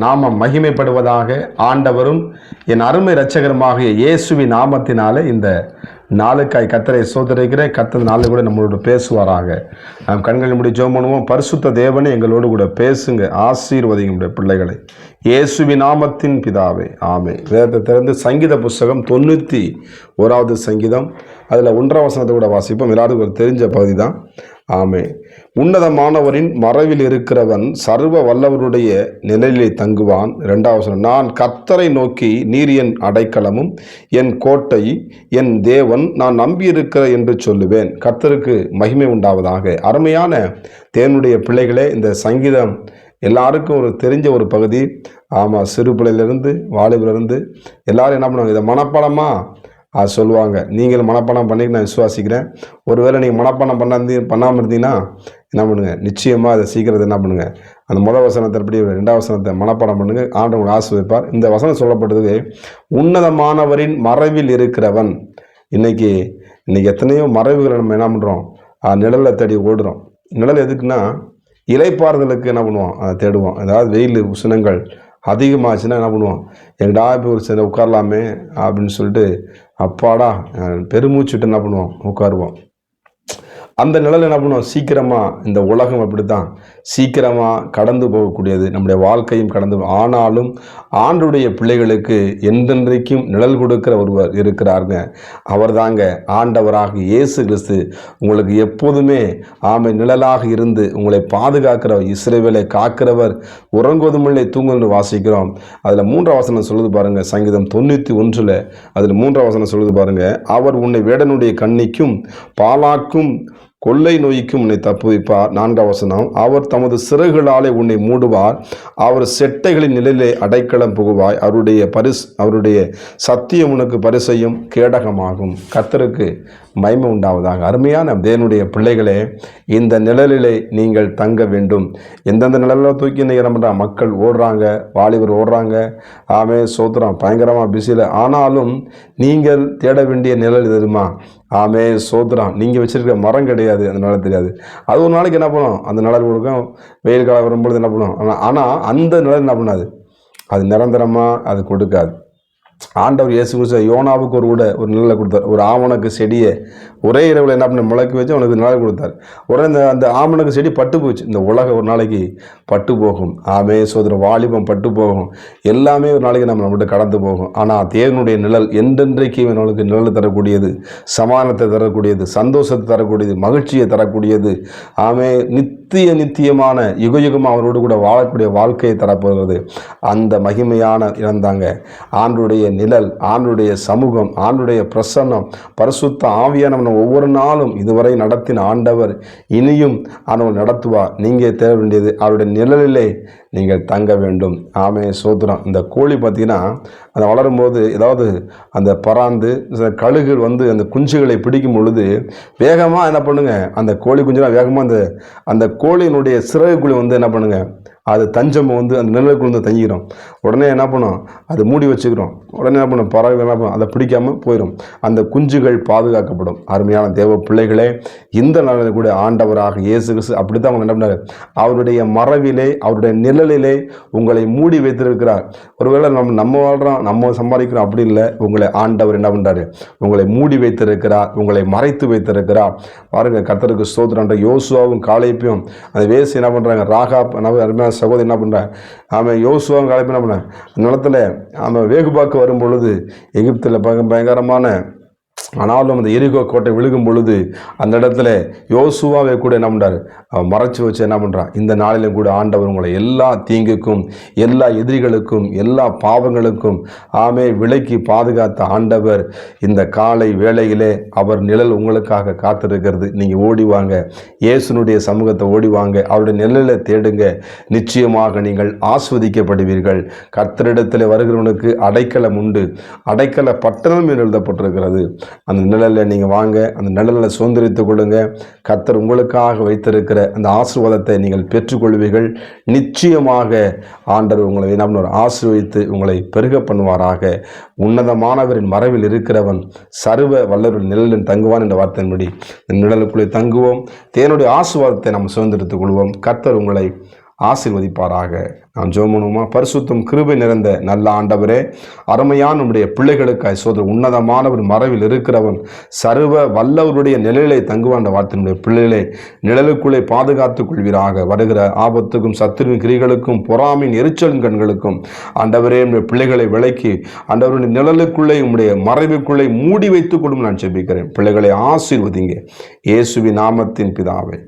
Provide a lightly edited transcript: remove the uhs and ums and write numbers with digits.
நாமம் மகிமைப்படுவதாக. ஆண்டவரும் என் அருமை இரட்சகருமாகிய இயேசுவின் நாமத்தினாலே இந்த நாளுக்காய் கர்த்தரை சோதரிக்கிறேன். கர்த்தர் நாளை கூட நம்மளோட பேசுவாராக. நாம் கண்களை மூடி ஜெபம் பண்ணுவோம். பரிசுத்த தேவனே, எங்களோடு கூட பேசுங்க, ஆசீர்வதிங்க பிள்ளைகளை, இயேசுவின் நாமத்தின் பிதாவே, ஆமென். வேதத்தை திறந்து சங்கீத புஸ்தகம் 91வது சங்கீதம், அதில் 1ஆம் வசனத்தை கூட வாசிப்போம். எல்லாருக்கும் ஒரு தெரிஞ்ச பகுதி தான். ஆமென். உன்னதமானவரின் மறைவில் இருக்கிறவன் சர்வ வல்லவருடைய நிழலிலே தங்குவான். 2ஆம் வசனம், நான் கர்த்தரை நோக்கி, நீர் என் அடைக்கலமும் என் கோட்டை, என் தேவன், நான் நம்பியிருக்கிற என்று சொல்லுவேன். கர்த்தருக்கு மகிமை உண்டாவதாக. அருமையான தேவனுடைய பிள்ளைகளே, இந்த சங்கீதம் எல்லாருக்கும் ஒரு தெரிஞ்ச ஒரு பகுதி. ஆமாம், சிறு பிள்ளையிலிருந்து வாலிபிலிருந்து எல்லாரும் என்ன பண்ணுவாங்க, இதை மனப்பாடமாக அது சொல்லுவாங்க. நீங்கள் மனப்பாடம் பண்ணி நான் விசுவாசிக்கிறேன். ஒருவேளை நீங்கள் மனப்பாடம் பண்ணாமல் இருந்தீங்கன்னா என்ன பண்ணுங்க, நிச்சயமாக அதை சீக்கிரத்தை என்ன பண்ணுங்கள், அந்த முதல் வசனத்தை எப்படி 2ஆம் வசனத்தை மனப்பாடம் பண்ணுங்க. ஆண்டவங்க ஆசீர்வதிப்பார். இந்த வசனம் சொல்லப்பட்டது, உன்னதமானவரின் மறைவில் இருக்கிறவன். இன்னைக்கு எத்தனையோ மறைவுகளை நம்ம என்ன பண்ணுறோம், நிழலை தேடி ஓடுறோம். நிழல் எதுக்குன்னா, இலைப்பாறுதலுக்கு என்ன பண்ணுவோம், அதை தேடுவோம். அதாவது வெயில் உஷ்ணங்கள் அதிகமாச்சுன்னா என்ன பண்ணுவோம், எங்கடா இப்போ ஒரு சில உட்காரலாமே அப்படின்னு சொல்லிட்டு அப்பாடா பெருமூச்சுட்டு என்ன பண்ணுவோம், உட்காருவோம். அந்த நிழல் என்ன பண்ணுவோம், சீக்கிரமாக, இந்த உலகம் அப்படி தான் சீக்கிரமாக கடந்து போகக்கூடியது, நம்முடைய வாழ்க்கையும் கடந்து. ஆனாலும் ஆண்டுடைய பிள்ளைகளுக்கு என்றென்றைக்கும் நிழல் கொடுக்கிற ஒருவர் இருக்கிறாருங்க. அவர் தாங்க ஆண்டவராக இயேசு கிறிஸ்து. உங்களுக்கு எப்போதுமே நிழலாக இருந்து உங்களை பாதுகாக்கிற, இஸ்ரவேலை காக்கிறவர், உறங்குவதுமில்லை தூங்குவது வாசிக்கிறோம். அதில் 3ஆம் வசனம் சொல்லுது பாருங்க, சங்கீதம் 91 அதில் 3ஆம் வசனம் சொல்லுது பாருங்க, அவர் உன்னை வேடனுடைய கண்ணிக்கும் பாலாக்கும் கொள்ளை நோய்க்கும் உன்னை தப்புவிப்பார். 4ஆம் வசனம், அவர் தமது சிறகுகளாலே உன்னை மூடுவார், அவர் செட்டைகளின் நிலையிலே அடைக்கலம் புகுவாய், அவருடைய சத்தியம் உனக்கு பரிசையும் கேடகமாகும். கர்த்தருக்கு மகிமை உண்டாவதாக. அருமையான தேவனுடைய பிள்ளைகளே, இந்த நிழலிலே நீங்கள் தங்க வேண்டும். எந்தெந்த நிழலில் தூக்கி இன்னைக்கு என்ன பண்ணுறாங்க, மக்கள் ஓடுறாங்க, வாலிபர் ஓடுறாங்க, சோத்திரம் பயங்கரமாக பிஸியில். ஆனாலும் நீங்கள் தேட வேண்டிய நிழல் தெரியுமா? சோத்திரம், நீங்கள் வச்சிருக்கிற மரம் கிடையாது, அந்த நிழல் தெரியாது. அது ஒரு நாளைக்கு என்ன பண்ணும், அந்த நிழல் கொடுக்கும். வெயில் காலம் வரும்பொழுது என்ன பண்ணும், ஆனால் அந்த நிழல் என்ன பண்ணாது, அது நிரந்தரமாக அது கொடுக்காது. ஆண்டவர் இயேசு கிறிஸ்து யோனாவுக்கு ஒரு நிழலை கொடுத்தார். ஒரு ஆமணக்கு செடியை ஒரே இரவில் என்ன பண்ண முளைக்க வச்சு அவனுக்கு நிழல் கொடுத்தார். உடனே அந்த ஆமணக்கு செடி பட்டு போச்சு. இந்த உலகம் ஒரு நாளைக்கு பட்டு போகும். சோதர வாலிபம் பட்டு போகும். எல்லாமே ஒரு நாளைக்கு நம்மகிட்ட கடந்து போகும். ஆனால் தேவனுடைய நிழல் என்றென்றைக்கு நம்மளுக்கு நிழல் தரக்கூடியது, சமாதானத்தை தரக்கூடியது, சந்தோஷத்தை தரக்கூடியது, மகிழ்ச்சியை தரக்கூடியது. நித்தியமான யுகயுகமாக அவரோடு கூட வாழக்கூடிய வாழ்க்கையை தரப்போகிறது. அந்த மகிமையான இழந்தாங்க ஆண்டுடைய நிழல், ஆண்டுடைய சமூகம், ஆண்டுடைய பிரசன்னம், பரிசுத்த ஆவியானவன் ஒவ்வொரு நாளும் இதுவரை நடத்தின ஆண்டவர் இனியும் ஆண்டவர் நடத்துவார். நீங்கள் தேட வேண்டியது அவருடைய நிழலிலே நீங்கள் தங்க வேண்டும். சோத்திரம். இந்த கோழி பார்த்தீங்கன்னா, அதை வளரும்போது ஏதாவது அந்த பராந்து கழுகுகள் அந்த குஞ்சுகளை பிடிக்கும் பொழுது வேகமாக என்ன பண்ணுங்க, அந்த கோழி குஞ்சுலாம் வேகமாக அந்த கோழியினுடைய சிறகுக்குழி என்ன பண்ணுங்க, அது தஞ்சம் அந்த நிழலுக்குள்ள தங்கிடும். உடனே என்ன பண்ணும், அது மூடி வச்சுக்கிறோம். உடனே என்ன பண்ணும், பறவை என்ன பண்ணும், அதை பிடிக்காமல் போயிடும். அந்த குஞ்சுகள் பாதுகாக்கப்படும். அருமையான தேவ பிள்ளைகளே, இந்த நாளில் கூட ஆண்டவராக இயேசு கிறிஸ்து அப்படி தான் அவங்க என்ன பண்ணார், அவருடைய மறைவிலே, அவருடைய நிழலிலே உங்களை மூடி வைத்திருக்கிறார். ஒருவேளை நம்ம வாழ்கிறோம், நம்ம சம்பாதிக்கிறோம், அப்படி இல்லை. உங்களை ஆண்டவர் என்ன பண்ணுறாரு, உங்களை மூடி வைத்திருக்கிறார், உங்களை மறைத்து வைத்திருக்கிறார். பாருங்க, கர்த்தருக்கு ஸ்தோத்திரம். யோசுவாவும் காலேபையும் அந்த வேசி என்ன பண்ணுறாங்க, ராகாப் அருமையான சகோதரி என்ன பண்ணுறேன், யோசுவாவும் காலேபையும் என்ன பண்ணேன், நிலத்தில் வேகுபாக்கு வரும் பொழுது எகிப்தில் பயங்கரமான, ஆனாலும் அந்த எரிகோ கோட்டை விழுகும் பொழுது அந்த இடத்துல யோசுவாவை கூட என்ன பண்ணுறாரு, அவன் மறைச்சி வச்சு என்ன பண்ணுறான். இந்த நாளிலும் கூட ஆண்டவர் உங்களை எல்லா தீங்குக்கும், எல்லா எதிரிகளுக்கும், எல்லா பாவங்களுக்கும் விலக்கி பாதுகாத்த ஆண்டவர் இந்த காலை வேளையிலே அவர் நிழல் உங்களுக்காக காத்திருக்கிறது. நீங்கள் ஓடிவாங்க, இயேசுனுடைய சமூகத்தை ஓடிவாங்க, அவருடைய நிழலை தேடுங்க. நிச்சயமாக நீங்கள் ஆஸ்வதிக்கப்படுவீர்கள். கர்த்தரிடத்தில் வருகிறவனுக்கு அடைக்கலம் உண்டு, அடைக்கல பட்டணம் எழுதப்பட்டிருக்கிறது. அந்த நிழலில் நீங்கள் வாங்க, அந்த நிழலில் சுதந்திரித்துக் கொள்ளுங்க. கர்த்தர் உங்களுக்காக வைத்திருக்கிற அந்த ஆசீர்வாதத்தை நீங்கள் பெற்றுக்கொள்வீர்கள். நிச்சயமாக ஆண்டவர் உங்களை என்ன ஆசீர்வதித்து உங்களை பெருக பண்ணுவாராக. உன்னதமானவரின் மறைவில் இருக்கிறவன் சர்வ வல்லவரின் நிழலில் தங்குவான் என்ற வார்த்தையின்படி நிழலுக்குள்ளே தங்குவோம். தேவனுடைய ஆசீர்வாதத்தை நாம் சுதந்திரித்துக் கொள்வோம். கர்த்தர் உங்களை ஆசீர்வதிப்பாராக. நாம் ஜெபம் பண்ணுவோமா? பரிசுத்தம் கிருபை நிறைந்த நல்ல ஆண்டவரே, அருமையான நம்முடைய பிள்ளைகளுக்காய் சோதரர், உன்னதமானவர் மறைவில் இருக்கிறவன் சர்வ வல்லவருடைய நிழலை தங்குவாண்ட வார்த்தையினுடைய பிள்ளைகளை நிழலுக்குள்ளே பாதுகாத்துக் கொள்வீராக. வருகிற ஆபத்துக்கும் சத்துருவின் கிரிகளுக்கும் பொறாமின் எரிச்சலின் கண்களுக்கும் ஆண்டவரே நம்முடைய பிள்ளைகளை விலக்கி ஆண்டவருடைய நிழலுக்குள்ளே உம்முடைய மறைவுக்குள்ளே மூடி வைத்துக் கொள்ளும் நான் ஜெபிக்கிறேன். பிள்ளைகளை ஆசீர்வதிங்க இயேசுவின் நாமத்தின் பிதாவே.